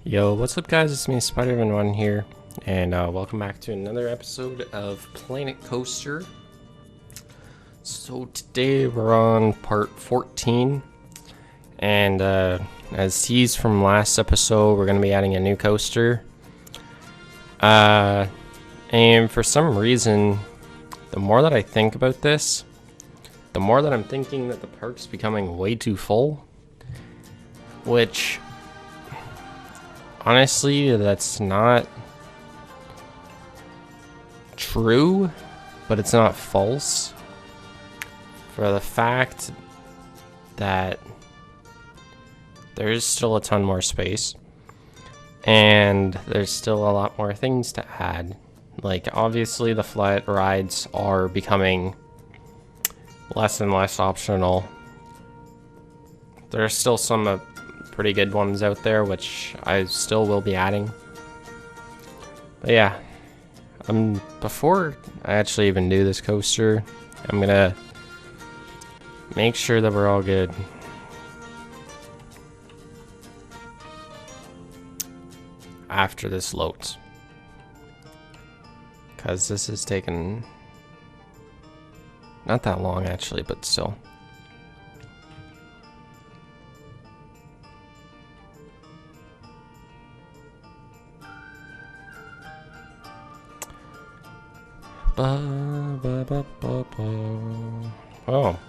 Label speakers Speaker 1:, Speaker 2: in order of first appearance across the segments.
Speaker 1: Yo, what's up guys, it's me Spider-Man1 here, and welcome back to another episode of Planet Coaster. So today we're on part 14, and as teased from last episode, we're going to be adding a new coaster. And for some reason, the more that I think about this, the more that I'm thinking that the park's becoming way too full, which... honestly, that's not true, but it's not false. For the fact that there is still a ton more space, and there's still a lot more things to add. Like, obviously, the flat rides are becoming less and less optional. There's still some pretty good ones out there, which I still will be adding. But yeah, before I actually even do this coaster, I'm gonna make sure that we're all good. After this loads, because this is taking not that long actually, but still. Oh.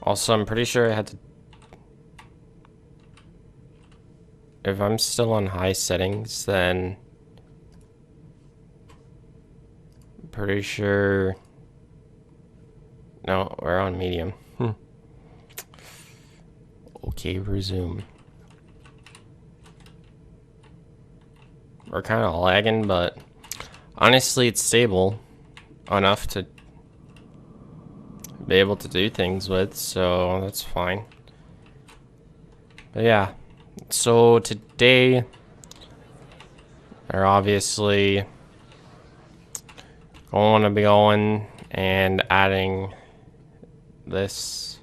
Speaker 1: Also, I'm pretty sure I had to... if I'm still on high settings, then... I'm pretty sure... no, we're on medium. Okay, resume. We're kind of lagging, but... honestly, it's stable enough to be able to do things with, so that's fine. But yeah, so today we're obviously going to be going and adding this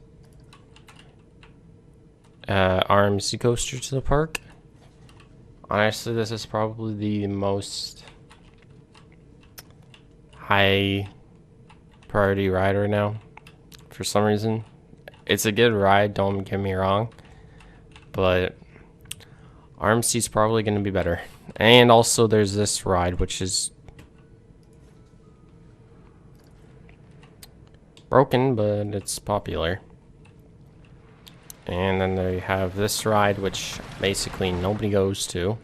Speaker 1: RMC coaster to the park. Honestly, this is probably the most high priority ride right now. For some reason, it's a good ride, don't get me wrong, but RMC is probably going to be better. And also there's this ride, which is broken, but it's popular. And then they have this ride, which basically nobody goes to.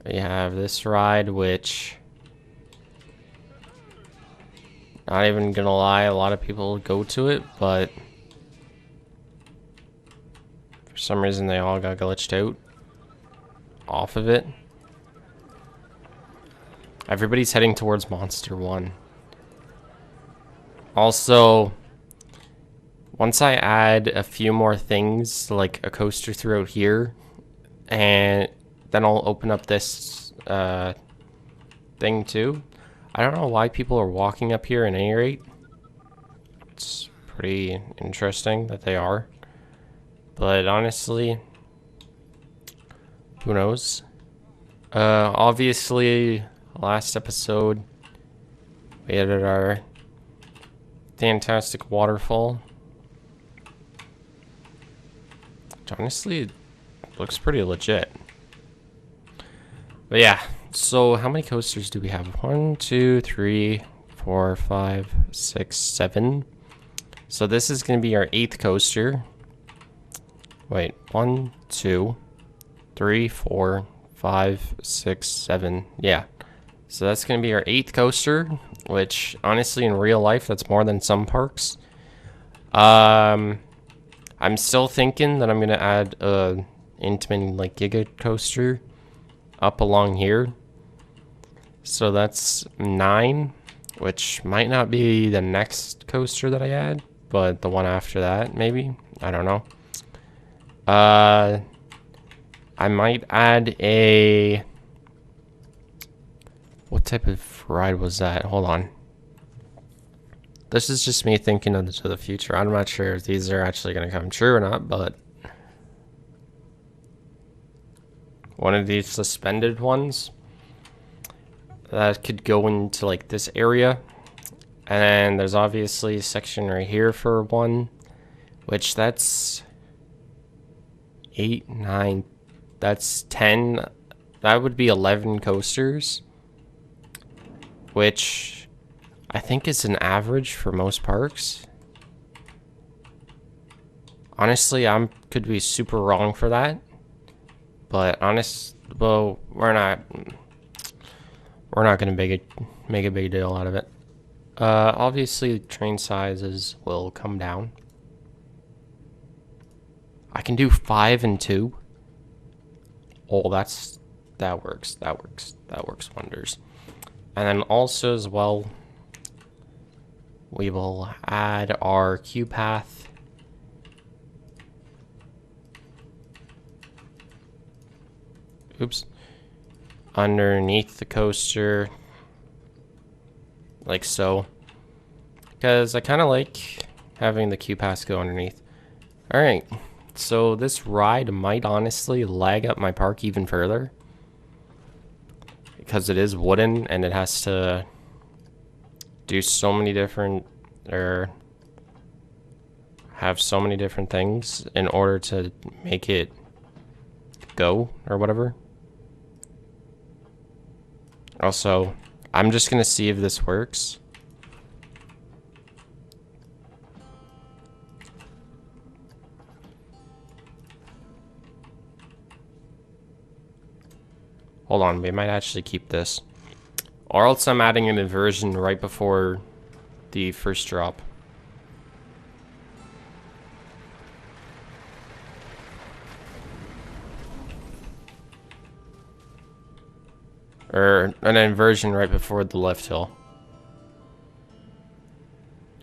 Speaker 1: They have this ride, which... not even gonna lie, a lot of people go to it, but for some reason they all got glitched out off of it. Everybody's heading towards Monster 1. Also, once I add a few more things, like a coaster throughout here, and then I'll open up this thing too. I don't know why people are walking up here at any rate. It's pretty interesting that they are. But honestly, who knows? Obviously, last episode, we added our fantastic waterfall. Which honestly looks pretty legit. But yeah. So how many coasters do we have? 1, 2, 3, 4, 5, 6, 7. So this is going to be our 8th coaster. Wait, 1, 2, 3, 4, 5, 6, 7. Yeah. So that's going to be our 8th coaster, which honestly in real life that's more than some parks. I'm still thinking that I'm going to add a Intamin like Giga coaster up along here. So that's 9, which might not be the next coaster that I add, but the one after that, maybe. I don't know. I might add a... what type of ride was that? Hold on. This is just me thinking into the future. I'm not sure if these are actually going to come true or not, but... one of these suspended ones that could go into like this area. And then there's obviously a section right here for one, which that's 8, 9, that's 10. That would be 11 coasters, which I think is an average for most parks. Honestly, I could be super wrong for that, but well, we're not gonna make a big deal out of it. Obviously, train sizes will come down. I can do 5 and 2. Oh, that works wonders. And then also as well, we will add our queue path. Oops. Underneath the coaster, like so, because I kind of like having the queue pass go underneath. All right, so this ride might honestly lag up my park even further because it is wooden and it has to do so many different, or have so many different things in order to make it go or whatever. Also, I'm just gonna see if this works. Hold on, we might actually keep this. Or else I'm adding an inversion right before the first drop. Or an inversion right before the left hill.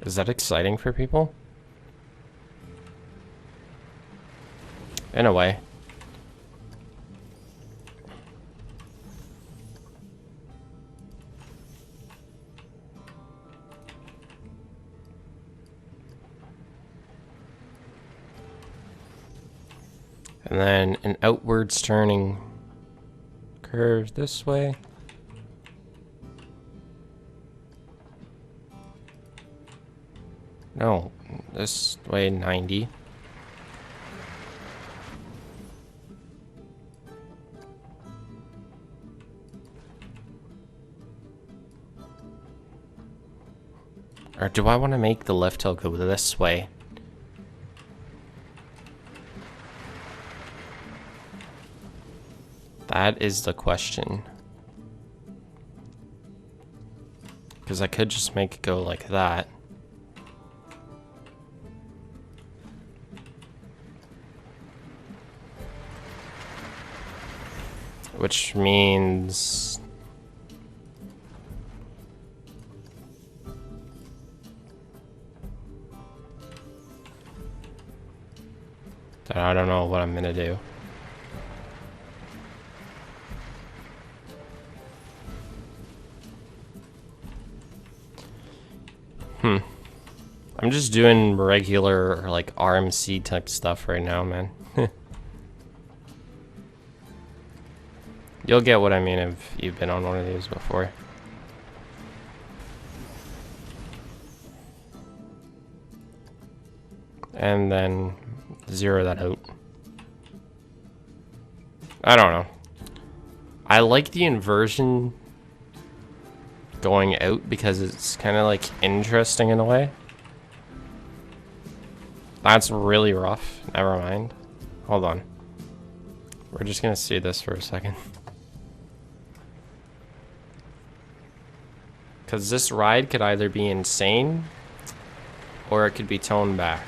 Speaker 1: Is that exciting for people? In a way. And then an outwards turning curve this way. No, this way 90. Or do I want to make the left hill go this way? That is the question. Because I could just make it go like that. Which means... that I don't know what I'm gonna do. I'm just doing regular, like, RMC type stuff right now, man. You'll get what I mean if you've been on one of these before. And then zero that out. I don't know. I like the inversion going out because it's kind of like interesting in a way. That's really rough. Never mind. Hold on. We're just gonna see this for a second. Because this ride could either be insane or it could be toned back.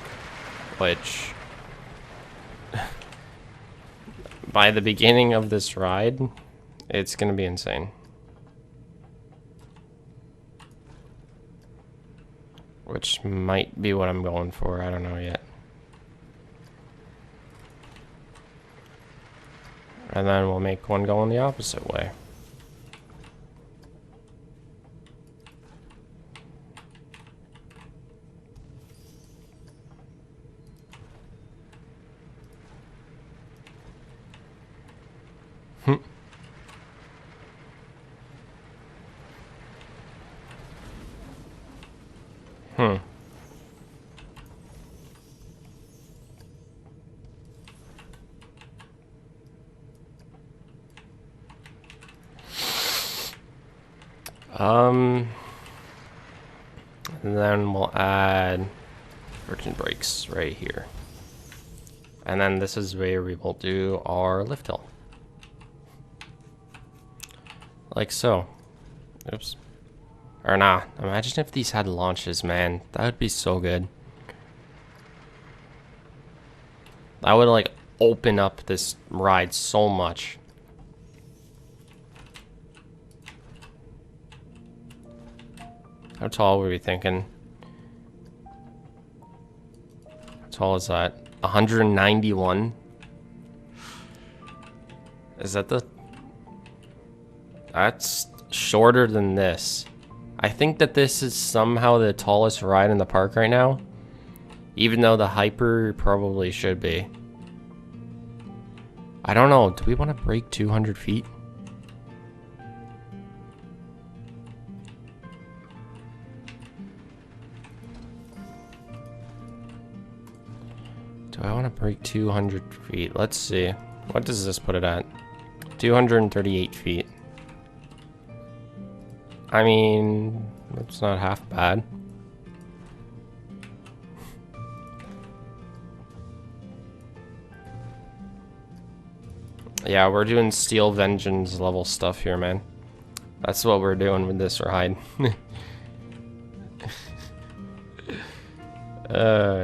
Speaker 1: Which, by the beginning of this ride, it's gonna be insane. Which might be what I'm going for, I don't know yet. And then we'll make one go in the opposite way. Hmm. Hmm. And then we'll add friction brakes right here. And then this is where we will do our lift hill. Like so. Oops. Or nah, imagine if these had launches, man. That would be so good. That would like open up this ride so much. How tall were we thinking? How tall is that? 191? Is that the... That's shorter than this. I think that this is somehow the tallest ride in the park right now. Even though the Hyper probably should be. I don't know. Do we want to break 200 feet? Do I want to break 200 feet? Let's see. What does this put it at? 238 feet. I mean, that's not half bad. Yeah, we're doing Steel Vengeance level stuff here, man. That's what we're doing with this ride.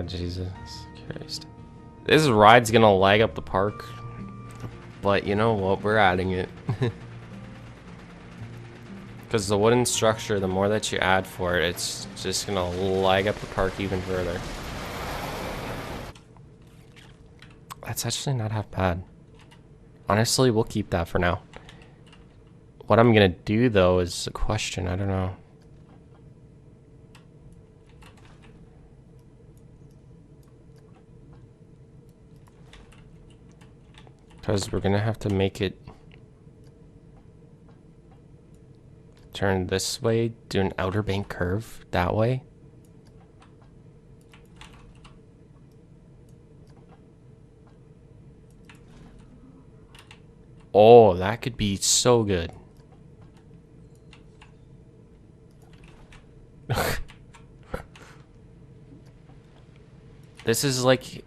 Speaker 1: Jesus Christ. This ride's gonna lag up the park. But you know what? We're adding it. Because the wooden structure, the more that you add for it, it's just gonna lag up the park even further. That's actually not half bad. Honestly, we'll keep that for now. What I'm gonna do though is a question. I don't know. Because we're gonna have to make it turn this way, do an outer bank curve that way. Oh, that could be so good. This is like...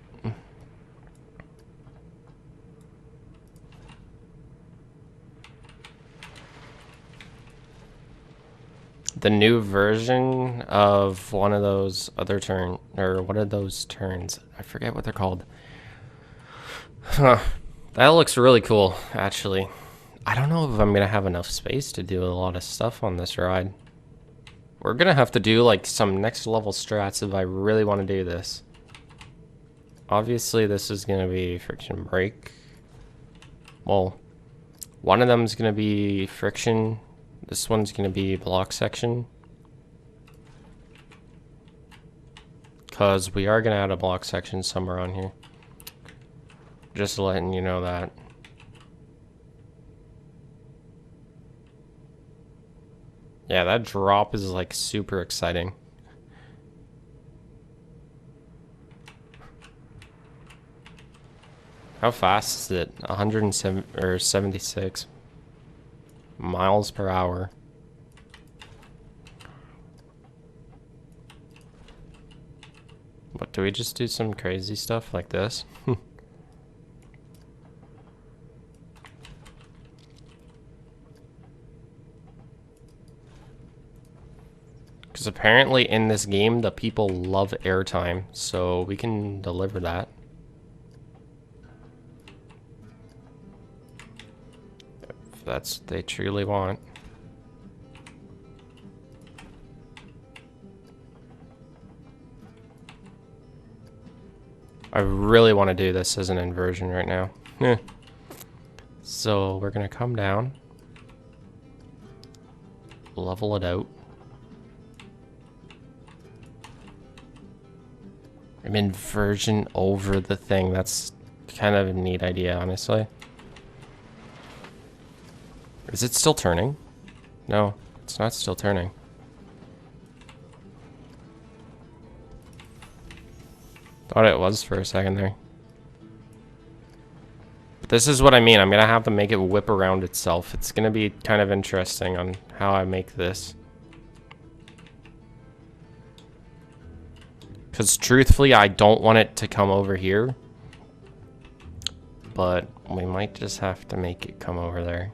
Speaker 1: the new version of one of those other turns. I forget what they're called. Huh. That looks really cool, actually. I don't know if I'm gonna have enough space to do a lot of stuff on this ride. We're gonna have to do like some next level strats if I really want to do this. Obviously, this is gonna be friction brake. Well, one of them is gonna be friction. This one's gonna be block section. Because we are gonna add a block section somewhere on here. Just letting you know that. Yeah, that drop is like super exciting. How fast is it? 107 or 76 miles per hour. What, do we just do some crazy stuff like this? Because apparently in this game, the people love airtime, so we can deliver that. If that's what they truly want. I really want to do this as an inversion right now. So we're going to come down. Level it out. I'm inversion over the thing. That's kind of a neat idea, honestly. Is it still turning? No, it's not still turning. Thought it was for a second there. But this is what I mean. I'm going to have to make it whip around itself. It's going to be kind of interesting on how I make this. Because truthfully, I don't want it to come over here. But we might just have to make it come over there.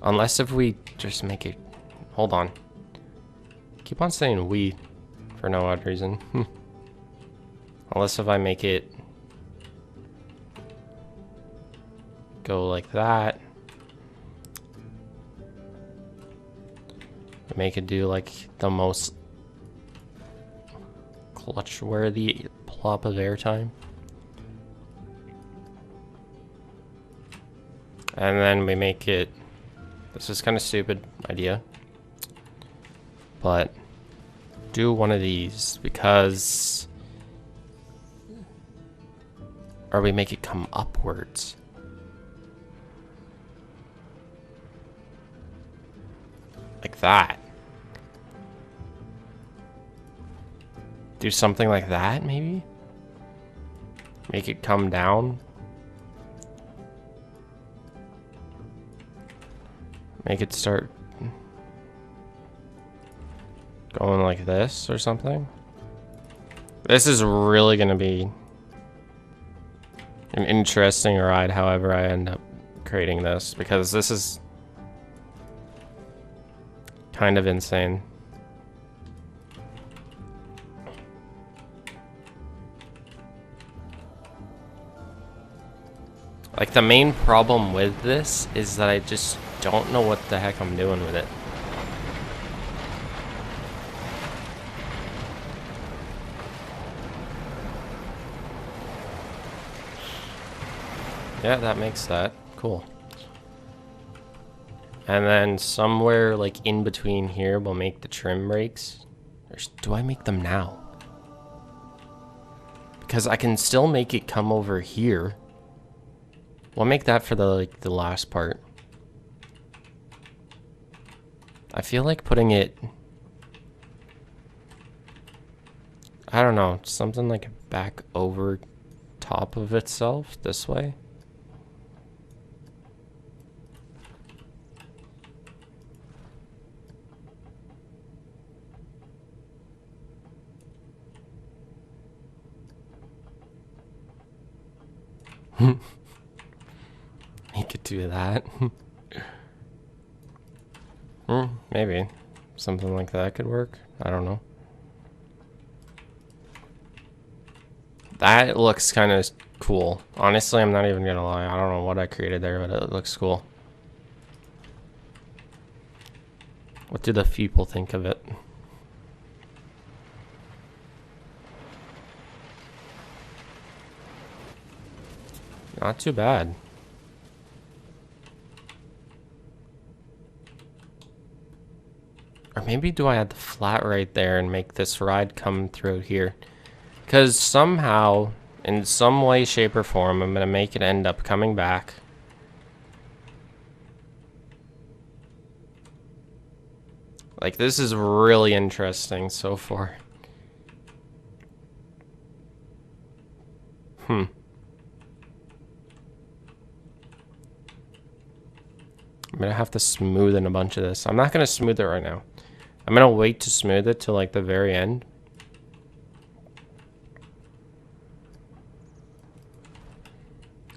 Speaker 1: Unless if we just make it... Hold on. Keep on saying we for no odd reason. Unless if I make it go like that. Make it do like the most clutch-worthy plop of airtime. And then we make it... This is kind of stupid idea. But do one of these because... Or we make it come upwards. Like that. Do something like that, maybe? Make it come down. Make it start going like this or something. This is really gonna be an interesting ride, however I end up creating this, because this is kind of insane. Like, the main problem with this is that I just don't know what the heck I'm doing with it. Yeah, that makes that. Cool. And then somewhere like in between here, we'll make the trim brakes. Or do I make them now? Because I can still make it come over here. We'll make that for the last part. I feel like putting it... I don't know, something like back over top of itself this way. He could do that. Maybe. Something like that could work. I don't know. That looks kind of cool. Honestly, I'm not even gonna lie. I don't know what I created there, but it looks cool. What do the people think of it? Not too bad. Or maybe do I add the flat right there and make this ride come through here? Because somehow, in some way, shape, or form, I'm going to make it end up coming back. Like, this is really interesting so far. I'm gonna have to smooth in a bunch of this. I'm not gonna smooth it right now. I'm gonna wait to smooth it till like the very end.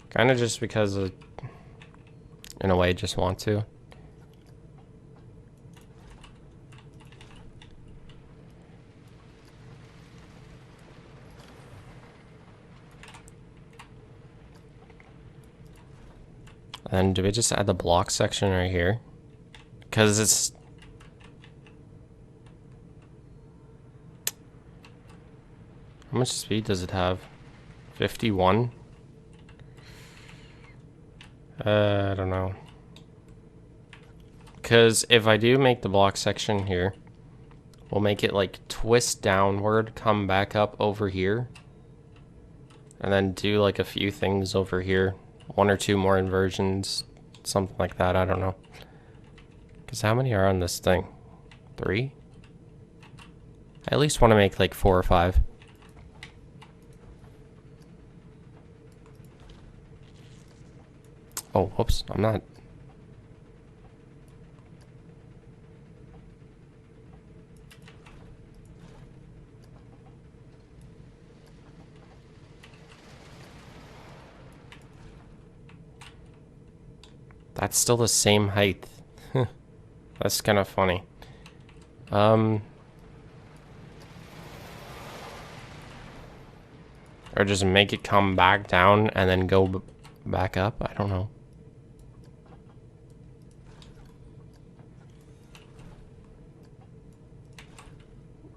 Speaker 1: Kind of just because of, in a way, just want to. And do we just add the block section right here? Because it's... How much speed does it have? 51? I don't know. Because if I do make the block section here, we'll make it like twist downward, come back up over here, and then do like a few things over here. One or two more inversions, something like that. I don't know. Because how many are on this thing? 3? I at least want to make like 4 or 5. Oh, whoops. I'm not. That's still the same height. That's kind of funny. Or just make it come back down and then go back up? I don't know.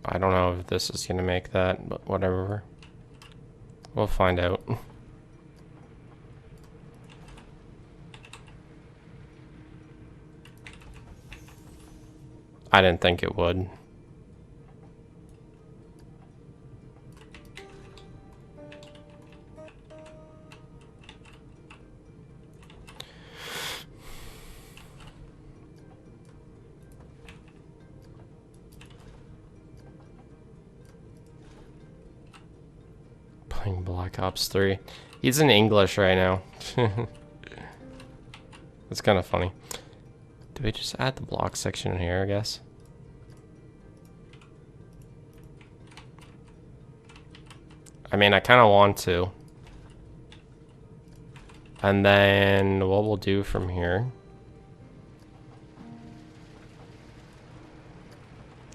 Speaker 1: I don't know if this is gonna make that, but whatever. We'll find out. I didn't think it would. Playing Black Ops 3. He's in English right now. It's kind of funny. Do we just add the block section in here, I guess? I mean, I kind of want to. And then what we'll do from here.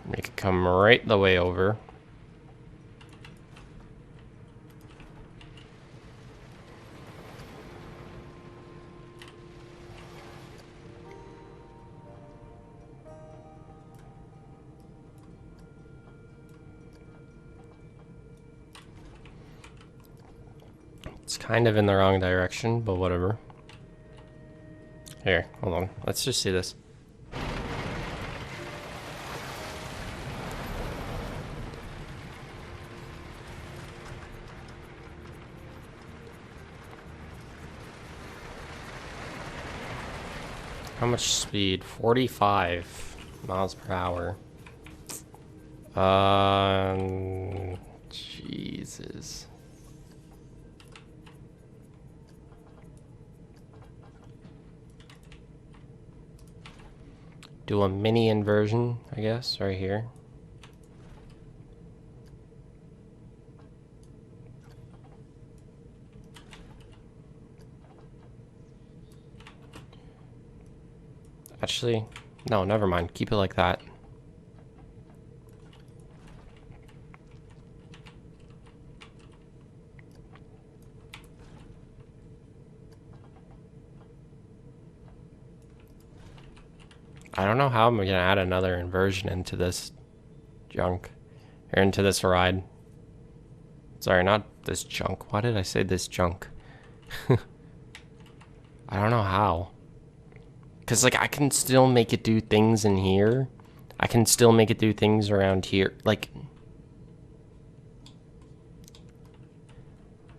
Speaker 1: Make it come right the way over. It's kind of in the wrong direction, but whatever. Here, hold on. Let's just see this. How much speed? 45 miles per hour. Jesus. Do a mini inversion, I guess, right here. Actually, no, never mind. Keep it like that. I don't know how I'm gonna add another inversion into this junk, or into this ride. Sorry, not this junk. Why did I say this junk? I don't know how. Because, like, I can still make it do things in here. I can still make it do things around here. Like,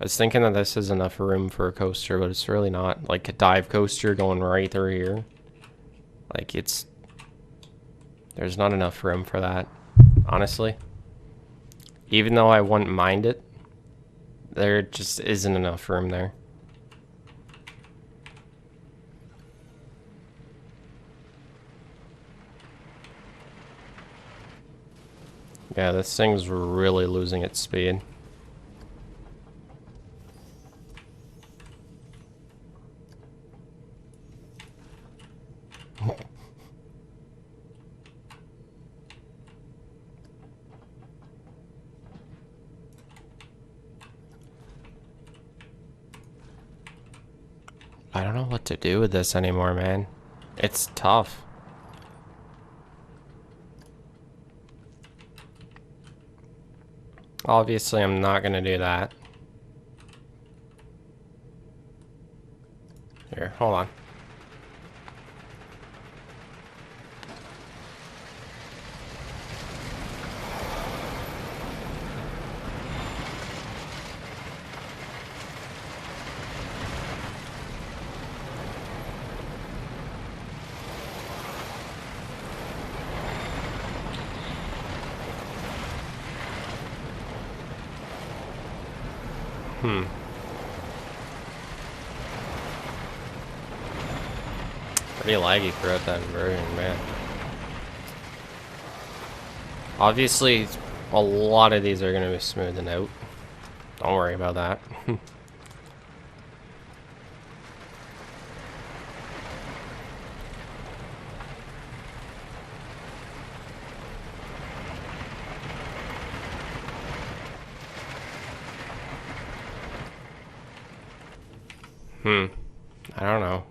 Speaker 1: I was thinking that this is enough room for a coaster, but it's really not. Like, a dive coaster going right through here. Like, it's... There's not enough room for that, honestly. Even though I wouldn't mind it, there just isn't enough room there. Yeah, this thing's really losing its speed. I don't know what to do with this anymore, man. It's tough. Obviously, I'm not gonna do that. Here, hold on. Pretty laggy throughout that inversion, man. Obviously, a lot of these are going to be smoothing out. Don't worry about that. I don't know.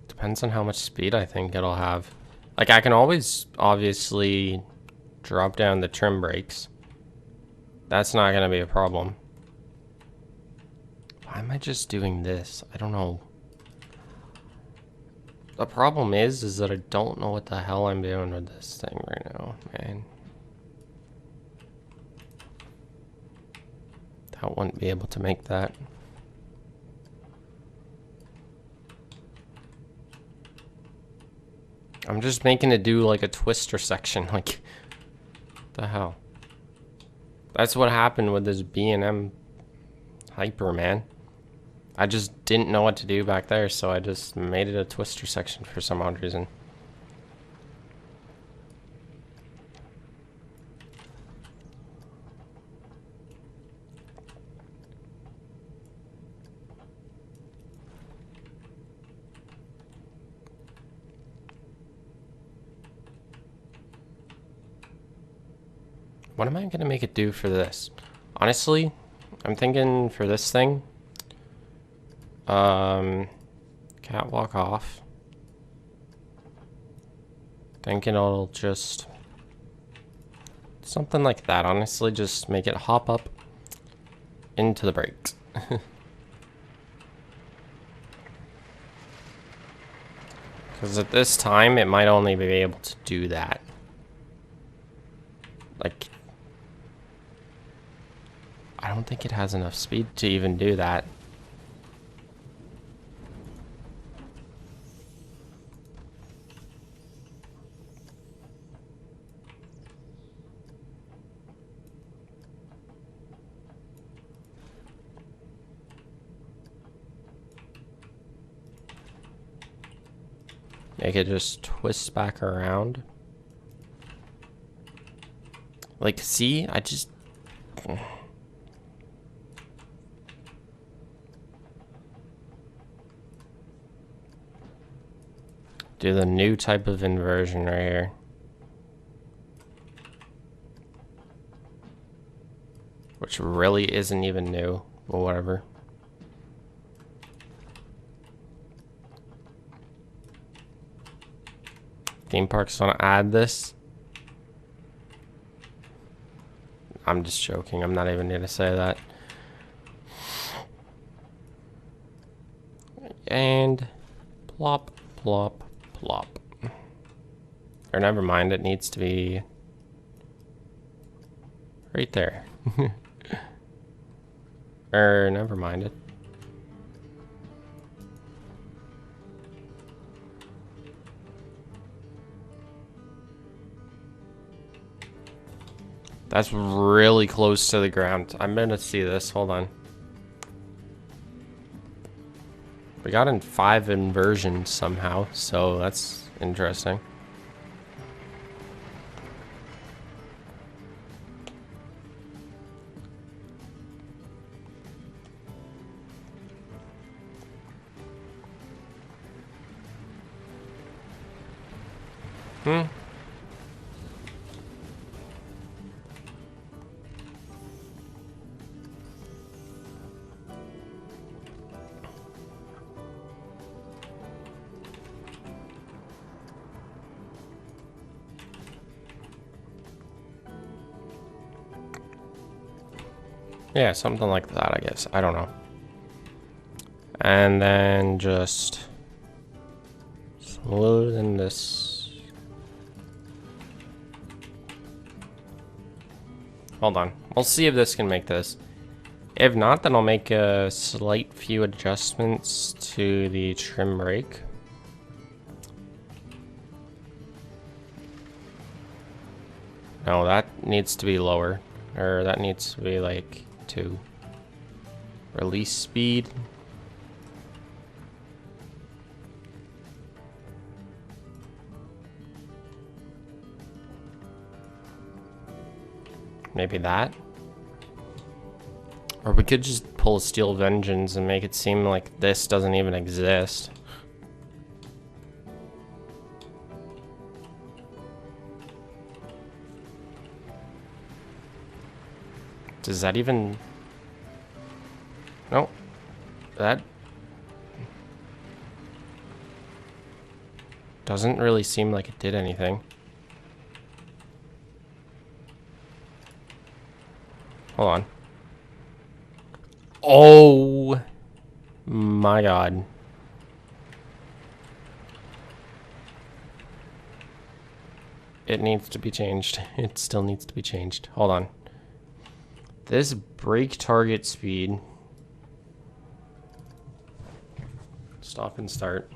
Speaker 1: Depends on how much speed I think it'll have. Like, I can always, obviously, drop down the trim brakes. That's not going to be a problem. Why am I just doing this? I don't know. The problem is that I don't know what the hell I'm doing with this thing right now, man. I wouldn't be able to make that. I'm just making it do like a twister section, like, the hell? That's what happened with this B&M Hyper, man. I just didn't know what to do back there, so I just made it a twister section for some odd reason. What am I going to make it do for this? Honestly, I'm thinking for this thing, catwalk off. Thinking it'll just, something like that, honestly, just make it hop up into the brakes. Because at this time, it might only be able to do that. Like, I don't think it has enough speed to even do that. Make it just twist back around. Like, see, I just... do the new type of inversion right here. Which really isn't even new, but whatever. Theme parks want to add this. I'm just joking. I'm not even going to say that. And plop, plop, plop. Or never mind, it needs to be right there. Or never mind it. That's really close to the ground. I'm gonna see this. Hold on. We got in 5 inversions somehow, so that's interesting. Yeah, something like that, I guess. I don't know. And then just smoothen this. Hold on. We'll see if this can make this. If not, then I'll make a slight few adjustments to the trim brake. No, that needs to be lower. Or that needs to be like 2. Release speed. Maybe that. Or we could just pull a Steel Vengeance and make it seem like this doesn't even exist. Does that even... No. That... doesn't really seem like it did anything. Hold on. Oh my god. It needs to be changed. It still needs to be changed. Hold on. This brake target speed. Stop and start.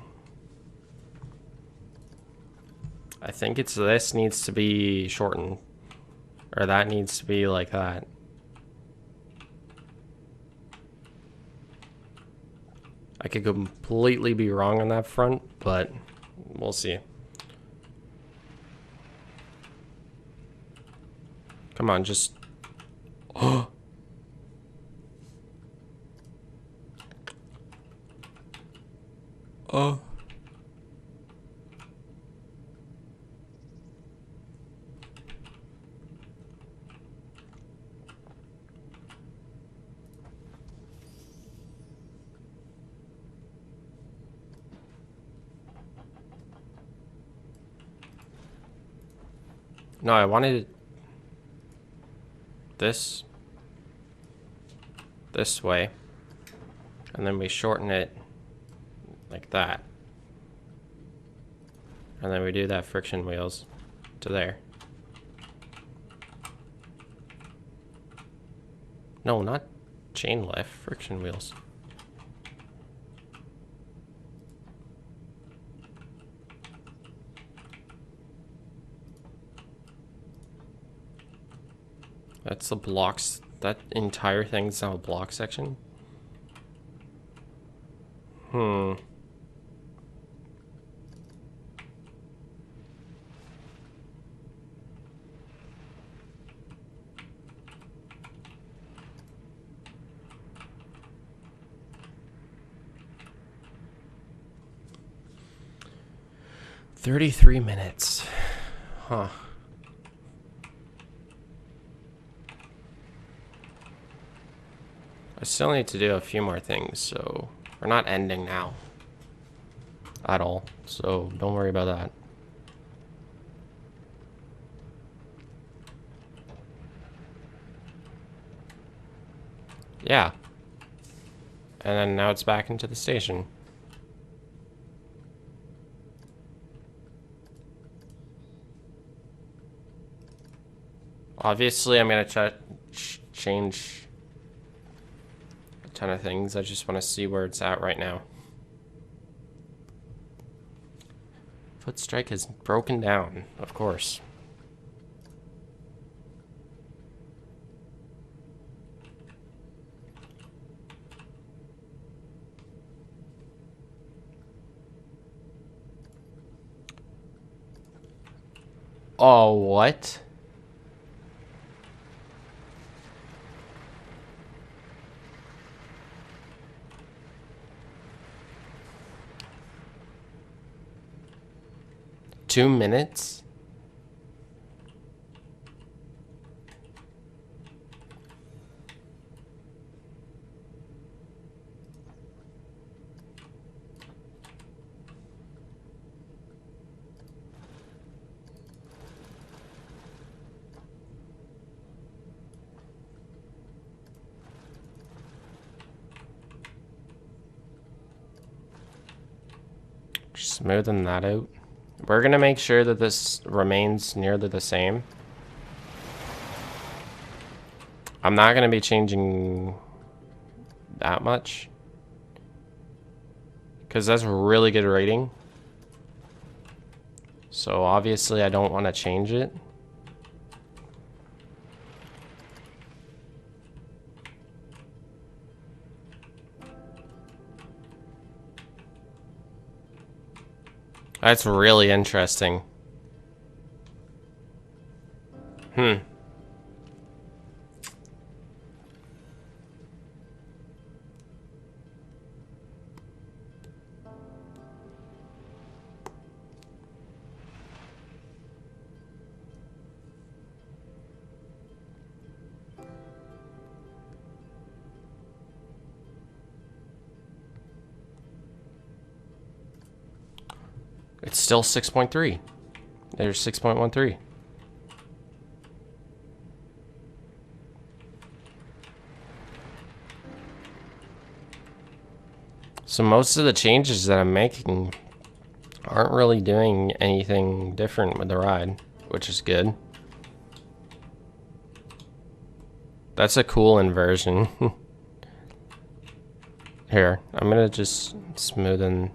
Speaker 1: I think it's this needs to be shortened. Or that needs to be like that. I could completely be wrong on that front, but we'll see. Come on, just... Oh! Oh. No, I wanted this way, and then we shorten it like that, and then we do that friction wheels to there. No, not chain lift, friction wheels. That's the blocks. That entire thing's now a block section. 33 minutes. Huh. I still need to do a few more things, so we're not ending now at all, so don't worry about that. Yeah. And then now it's back into the station. Obviously, I'm going to change a ton of things. I just want to see where it's at right now. Foot strike is broken down, of course. Oh, what? Two minutes? Smoothing that out. We're gonna make sure that this remains nearly the same. I'm not gonna be changing that much, because that's a really good rating. So obviously I don't want to change it. That's really interesting. Hmm. It's still 6.3. There's 6.13. So most of the changes that I'm making aren't really doing anything different with the ride, which is good. That's a cool inversion. Here, I'm gonna just smoothen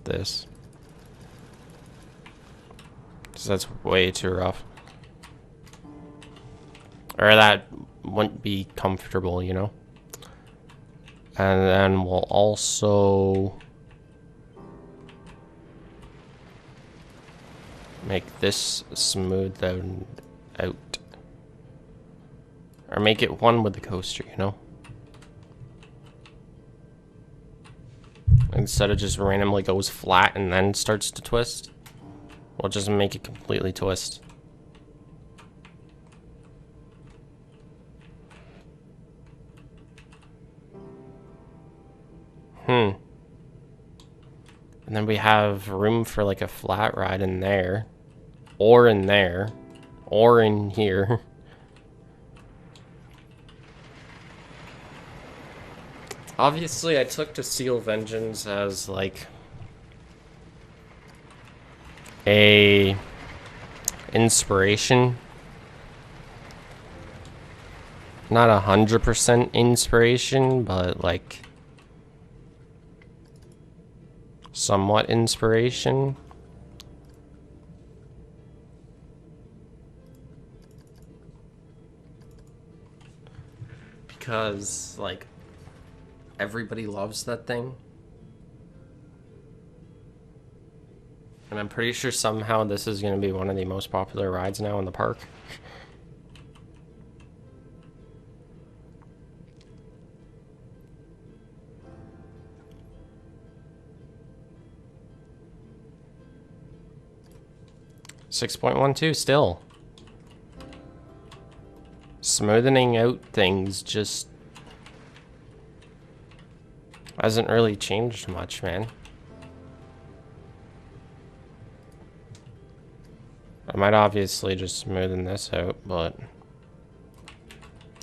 Speaker 1: this. So that's way too rough. Or that wouldn't be comfortable, you know? And then we'll also make this smooth out. Or make it one with the coaster, you know? Instead of just randomly goes flat and then starts to twist, we'll just make it completely twist. And then we have room for like a flat ride in there, or in there, or in here. Obviously, I took to Seal Vengeance as like a inspiration. Not 100% inspiration, but like somewhat inspiration. Because like everybody loves that thing. And I'm pretty sure somehow this is going to be one of the most popular rides now in the park. $6.12 still. Smoothing out things just hasn't really changed much, man. I might obviously just smoothen this out, but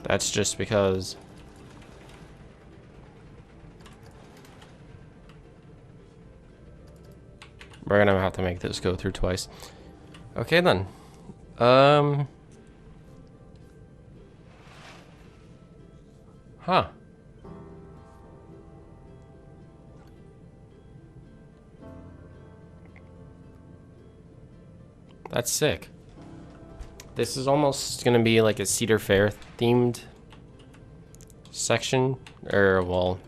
Speaker 1: that's just because we're gonna have to make this go through twice. Okay then. Huh. That's sick. This is almost gonna be like a Cedar Fair themed section, or well,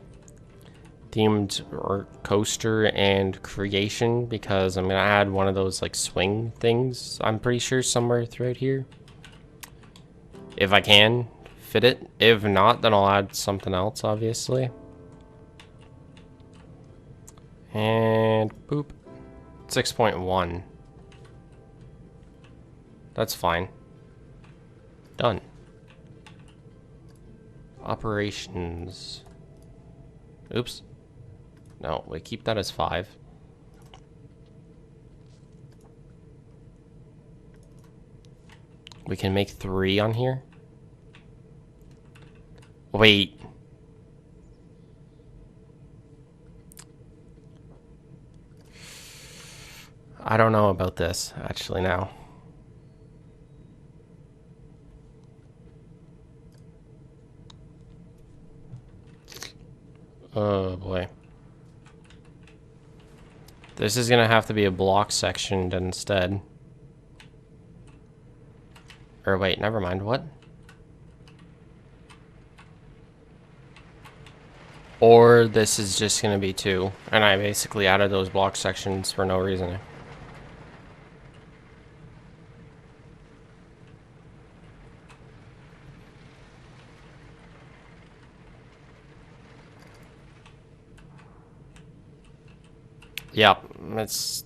Speaker 1: themed or coaster and creation, because I'm gonna add one of those like swing things, I'm pretty sure, somewhere throughout here. If I can fit it. If not, then I'll add something else, obviously. And boop. 6.1. That's fine. Done. Operations. Oops. No, we keep that as 5. We can make 3 on here. Wait. I don't know about this, actually, now. Oh, boy. This is gonna have to be a block sectioned instead. Or wait, never mind, what? Or this is just going to be 2. And I basically added those block sections for no reason. Yep, it's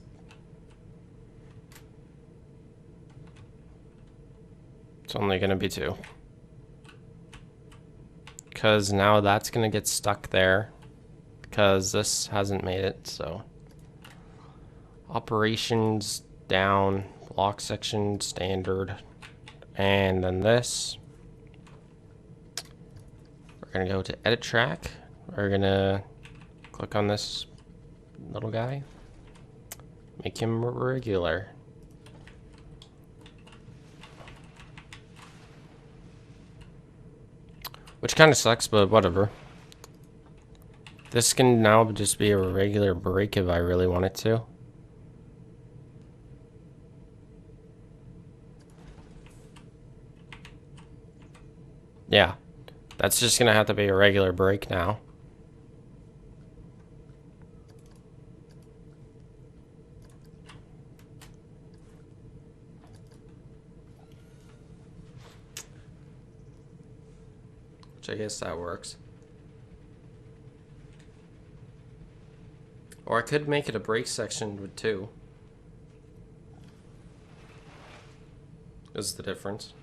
Speaker 1: only going to be 2. Because now that's going to get stuck there. Because this hasn't made it, so. Operations down, block section standard. And then this. We're going to go to edit track. We're going to click on this little guy. Make him regular. Which kind of sucks, but whatever. This can now just be a regular break if I really want it to. Yeah. That's just gonna have to be a regular break now. I guess that works. Or I could make it a break section with 2. This is the difference.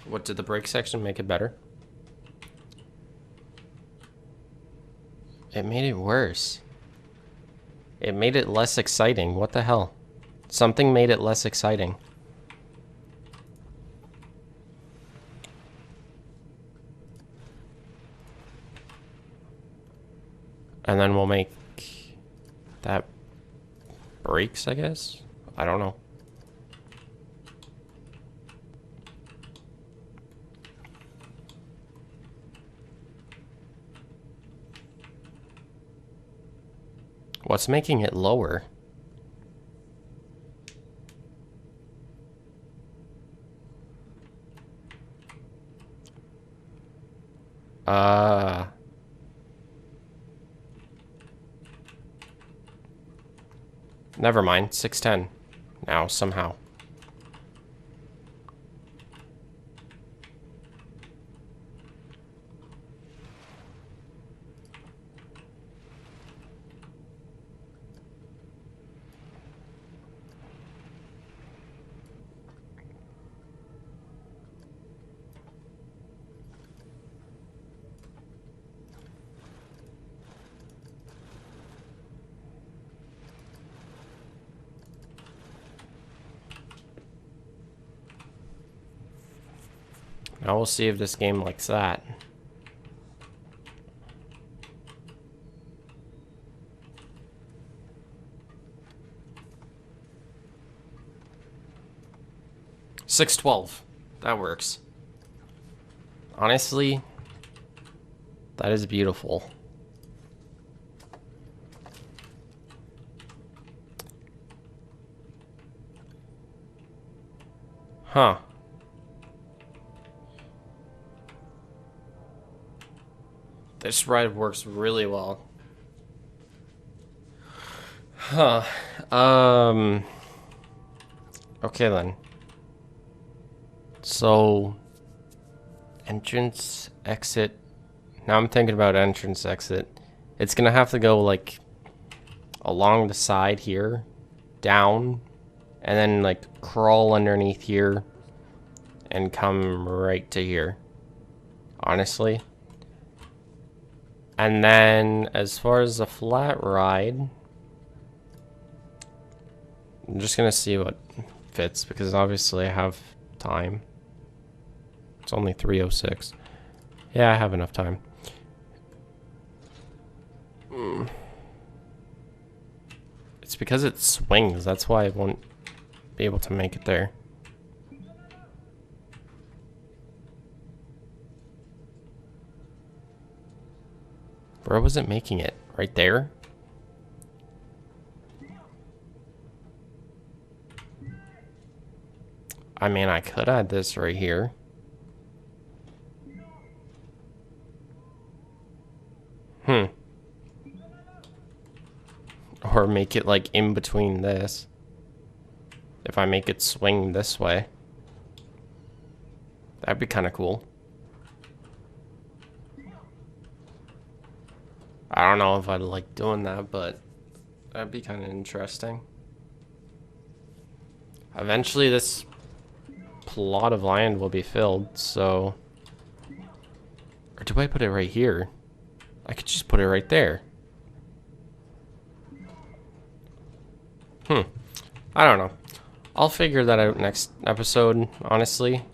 Speaker 1: What, did the break section make it better? It made it worse. It made it less exciting. What the hell? Something made it less exciting. And then we'll make that breaks, I guess? I don't know. What's making it lower? Never mind. 610 now somehow. Now we'll see if this game likes that. $6.12. That works. Honestly, that is beautiful. Huh. This ride works really well. Huh. Okay then. So, entrance, exit. Now I'm thinking about entrance, exit. It's gonna have to go like along the side here, down, and then like crawl underneath here and come right to here. Honestly. And then as far as the flat ride, I'm just gonna see what fits because obviously I have time. It's only 3:06. Yeah, I have enough time. It's because it swings. That's why I won't be able to make it there. Where was it making it? Right there? I mean, I could add this right here. Or make it like in between this. If I make it swing this way. That'd be kind of cool. I don't know if I'd like doing that, but that'd be kind of interesting. Eventually this plot of land will be filled, so... Or do I put it right here? I could just put it right there. I don't know. I'll figure that out next episode, honestly.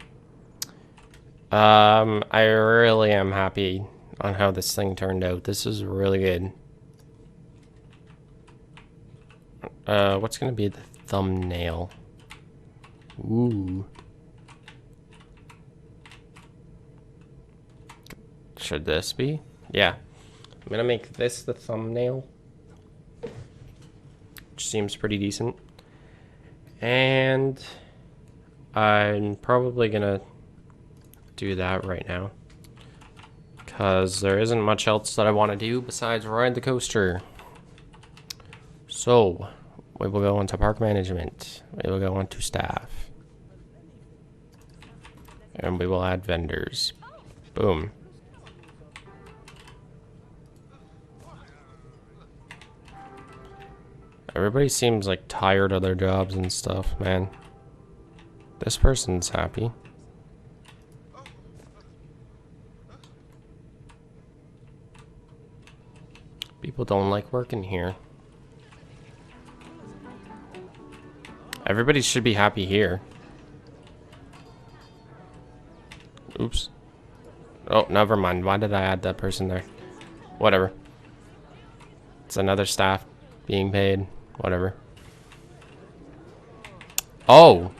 Speaker 1: I really am happy on how this thing turned out. This is really good. What's gonna be the thumbnail? Ooh. Should this be? Yeah. I'm gonna make this the thumbnail. Which seems pretty decent. And I'm probably gonna do that right now. Because there isn't much else that I want to do besides ride the coaster. So, we will go into park management. We will go into staff. And we will add vendors. Boom. Everybody seems like tired of their jobs and stuff, man. This person's happy. People don't like working here. Everybody should be happy here. Oops. Oh, never mind. Why did I add that person there? Whatever. It's another staff being paid. Whatever. Oh!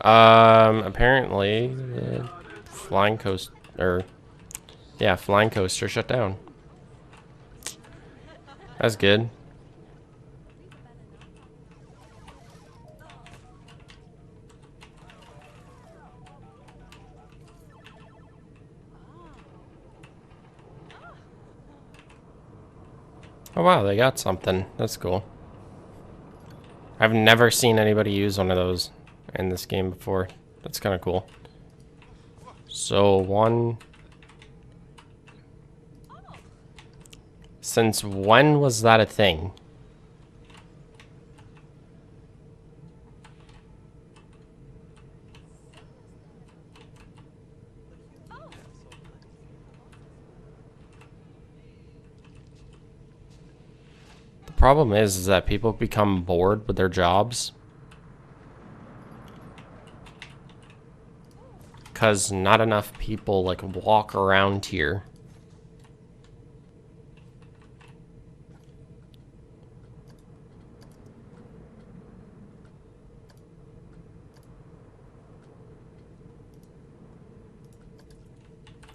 Speaker 1: Apparently, the flying coaster, flying coaster shut down. That's good. Oh wow, they got something. That's cool. I've never seen anybody use one of those in this game before. That's kind of cool. So, one... Since when was that a thing? The problem is that people become bored with their jobs. Because not enough people, like, walk around here.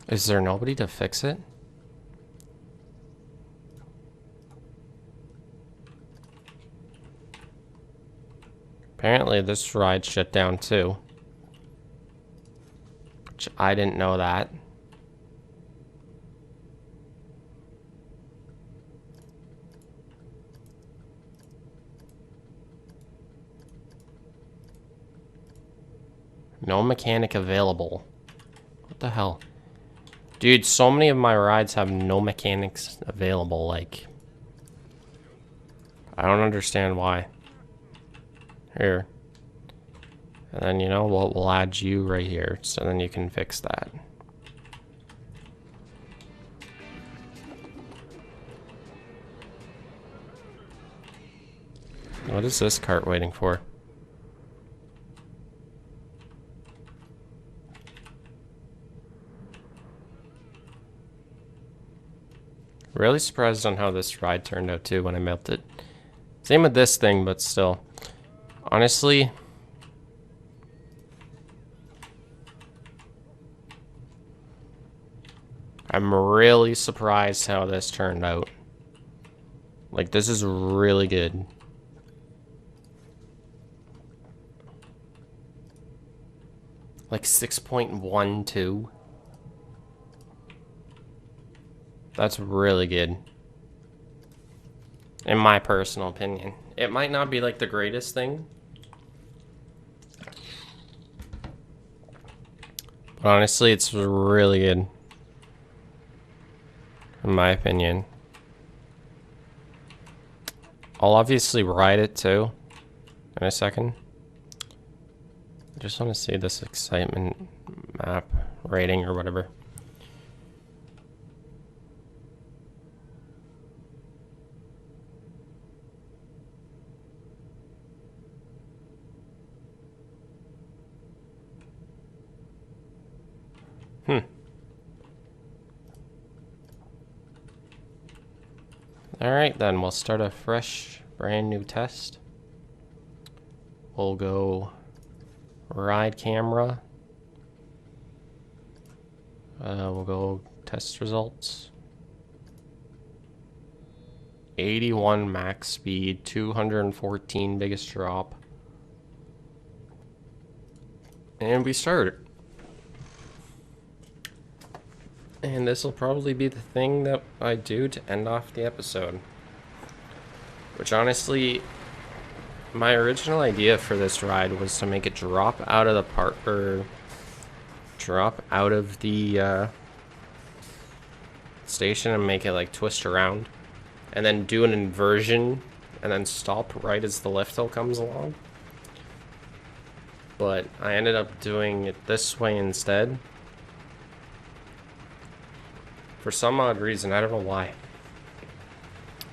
Speaker 1: Is there nobody to fix it? Apparently this ride shut down too. Which I didn't know that. No mechanic available. What the hell? Dude, so many of my rides have no mechanics available, like... I don't understand why. Here. And then, you know, we'll add you right here, so then you can fix that. What is this cart waiting for? Really surprised on how this ride turned out too when I built it. Same with this thing, but still. Honestly, I'm really surprised how this turned out. Like, this is really good. Like 6.12. That's really good. In my personal opinion. It might not be like the greatest thing. But honestly, it's really good. In my opinion. I'll obviously ride it too. In a second. I just want to see this excitement map rating or whatever. Alright then, we'll start a fresh, brand new test. We'll go ride camera. We'll go test results. 81 max speed, 214 biggest drop. And we start. And this will probably be the thing that I do to end off the episode. Which honestly, my original idea for this ride was to make it drop out of the park, or drop out of the station and make it like twist around. And then do an inversion and then stop right as the lift hill comes along. But I ended up doing it this way instead. For some odd reason, I don't know why.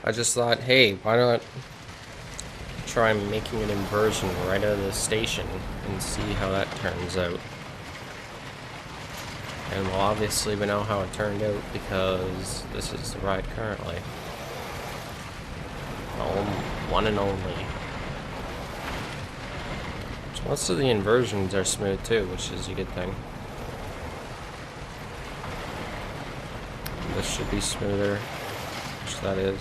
Speaker 1: I just thought, hey, why not try making an inversion right out of the station and see how that turns out. And well, obviously we know how it turned out because this is the ride currently. One and only. So most of the inversions are smooth too, which is a good thing. This should be smoother, which that is.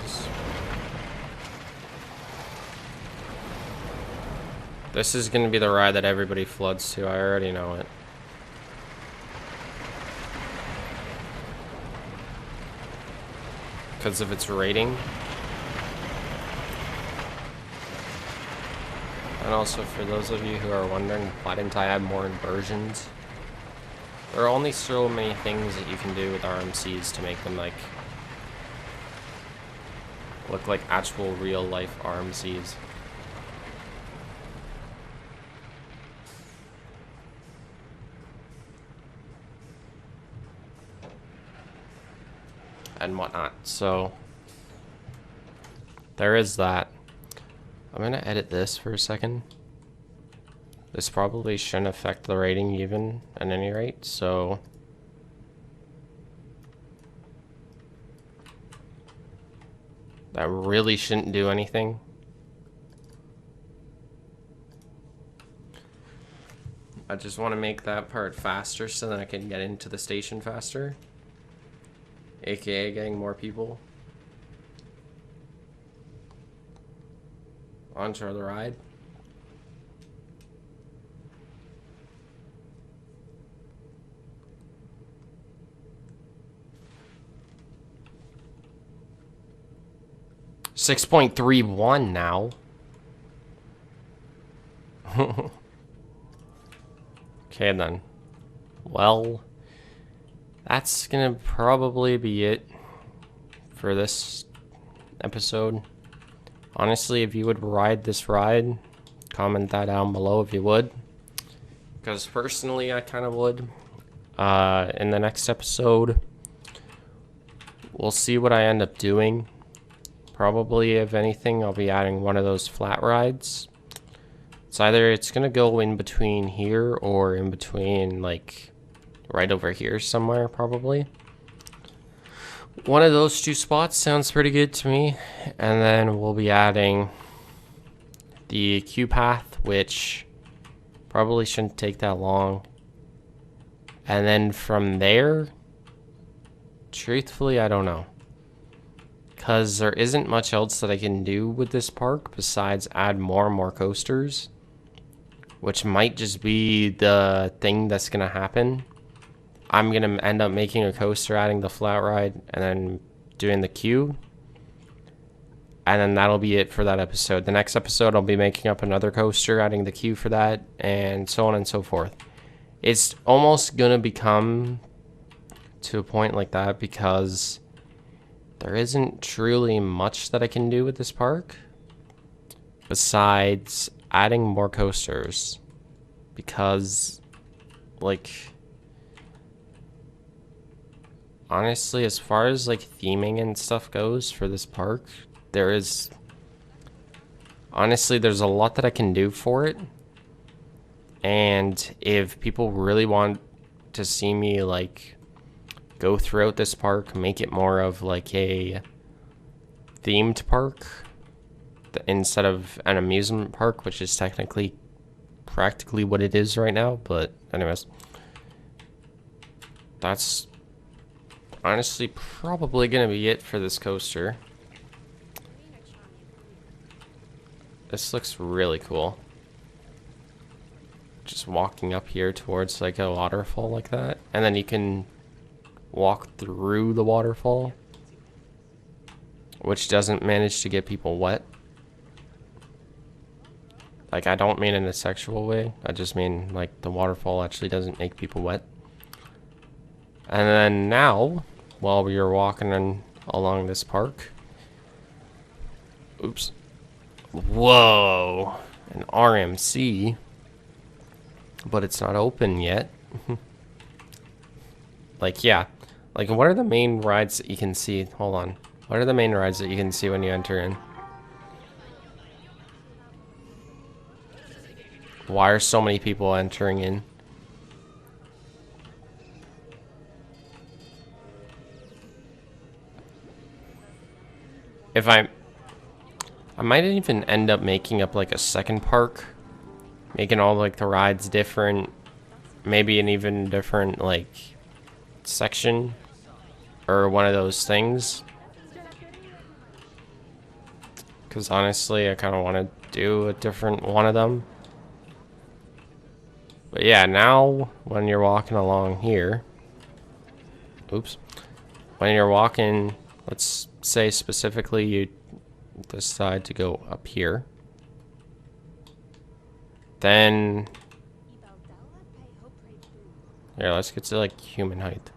Speaker 1: This is going to be the ride that everybody floods to, I already know it. Because of its rating. And also for those of you who are wondering, why didn't I add more inversions? There are only so many things that you can do with RMCs to make them like look like actual real life RMCs. And whatnot. So there is that. I'm gonna edit this for a second. This probably shouldn't affect the rating even at any rate, so that really shouldn't do anything. I just want to make that part faster so that I can get into the station faster, aka getting more people onto the ride. $6.31 now. Okay then. Well, that's gonna probably be it for this episode. Honestly, if you would ride this ride, comment that down below if you would. Because personally, I kind of would. In the next episode, we'll see what I end up doing. Probably, if anything, I'll be adding one of those flat rides. It's either it's gonna go in between here or in between, like, right over here somewhere, probably. One of those two spots sounds pretty good to me. And then we'll be adding the Q path, which probably shouldn't take that long. And then from there, truthfully, I don't know. Because there isn't much else that I can do with this park besides add more and more coasters. which might just be the thing that's gonna happen. I'm gonna end up making a coaster, adding the flat ride, and then doing the queue. And then that'll be it for that episode. The next episode, I'll be making up another coaster, adding the queue for that, and so on and so forth. It's almost gonna become to a point like that because there isn't truly much that I can do with this park besides adding more coasters. Because, like, honestly, as far as like theming and stuff goes for this park, there's a lot that I can do for it. And if people really want to see me like go throughout this park, make it more of like a themed park instead of an amusement park, which is technically practically what it is right now. But anyways, that's honestly probably gonna be it for this coaster. This looks really cool. Just walking up here towards like a waterfall like that, and then you can walk through the waterfall, which doesn't manage to get people wet. Like, I don't mean in a sexual way, I just mean like the waterfall actually doesn't make people wet. And then now, while we are walking along this park, oops, whoa, an RMC, but it's not open yet. Like, yeah, like what are the main rides that you can see? Hold on, what are the main rides that you can see when you enter in? Why are so many people entering in? If I might even end up making up like a second park, making all like the rides different, maybe an even different like section or one of those things. Because honestly, I kind of want to do a different one of them. But yeah, now when you're walking along here, oops, when you're walking, let's say specifically you decide to go up here, then here, let's get to like human height.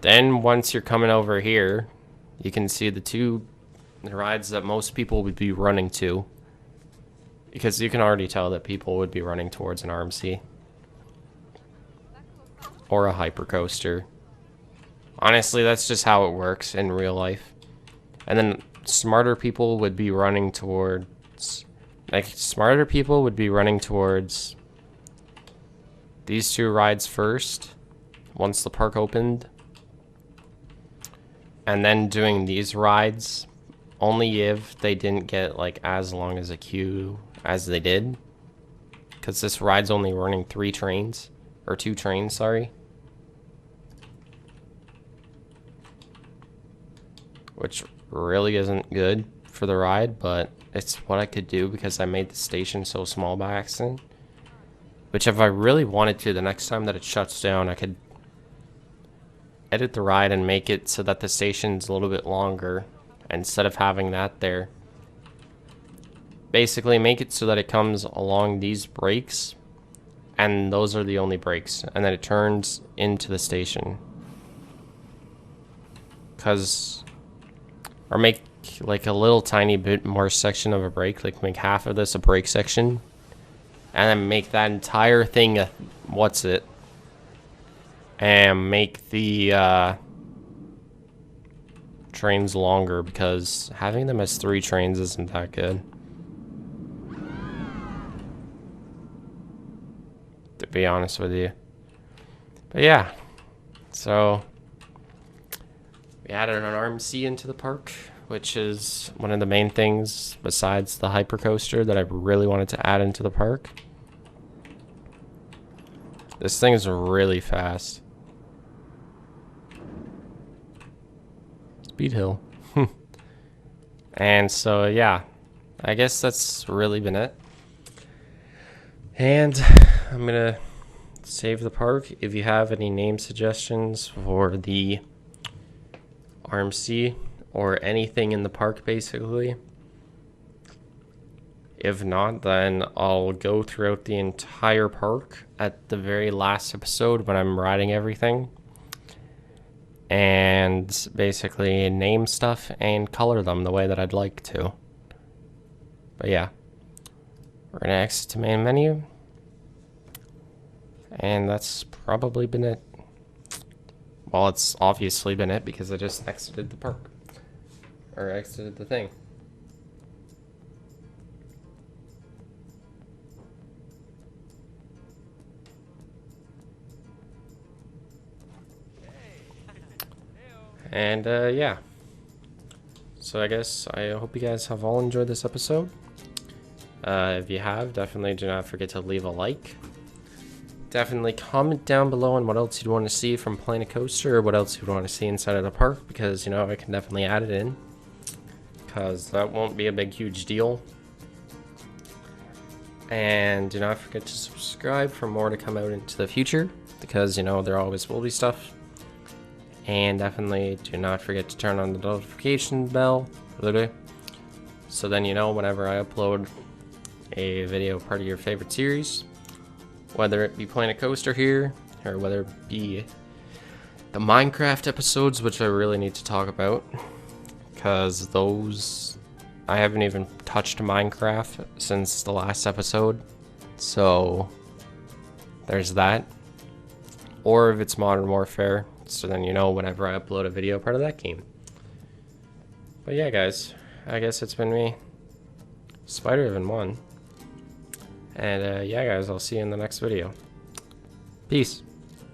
Speaker 1: Then once you're coming over here, you can see the two rides that most people would be running to, because you can already tell that people would be running towards an RMC or a hypercoaster. Honestly, that's just how it works in real life. And then smarter people would be running towards, these two rides first, once the park opened. And then doing these rides only if they didn't get like as long as a queue as they did. Because this ride's only running 2 trains, sorry. Which really isn't good for the ride, but it's what I could do because I made the station so small by accident. Which if I really wanted to, the next time that it shuts down, I could edit the ride and make it so that the station's a little bit longer instead of having that there. Basically make it so that it comes along these breaks and those are the only breaks, and then it turns into the station. Or make like a little tiny bit more section of a break, like make half of this a break section, and then make that entire thing a and make the trains longer, because having them as 3 trains isn't that good, to be honest with you. But yeah, so we added an RMC into the park, which is one of the main things besides the hypercoaster that I really wanted to add into the park. This thing is really fast. Speed hill. And so yeah, I guess that's really been it. And I'm gonna save the park. If you have any name suggestions for the RMC or anything in the park, basically. If not, then I'll go throughout the entire park at the very last episode when I'm riding everything. And basically name stuff and color them the way that I'd like to. But yeah. We're going to exit to main menu. And that's probably been it. Well, it's obviously been it because I just exited the park. Or exited the thing. And yeah. So I guess I hope you guys have all enjoyed this episode. If you have, definitely do not forget to leave a like. Definitely comment down below on what else you'd want to see from Planet Coaster or what else you'd want to see inside of the park, because, you know, I can definitely add it in. Because that won't be a big, huge deal. And do not forget to subscribe for more to come out into the future, because, you know, there always will be stuff. And definitely do not forget to turn on the notification bell, so then you know whenever I upload a video part of your favorite series, whether it be Planet Coaster here, or whether it be the Minecraft episodes, which I really need to talk about, because those, I haven't even touched Minecraft since the last episode, so there's that. Or if it's Modern Warfare, so then you know whenever I upload a video part of that game. But yeah, guys, I guess it's been me, Spider-Even1. And yeah, guys, I'll see you in the next video. Peace.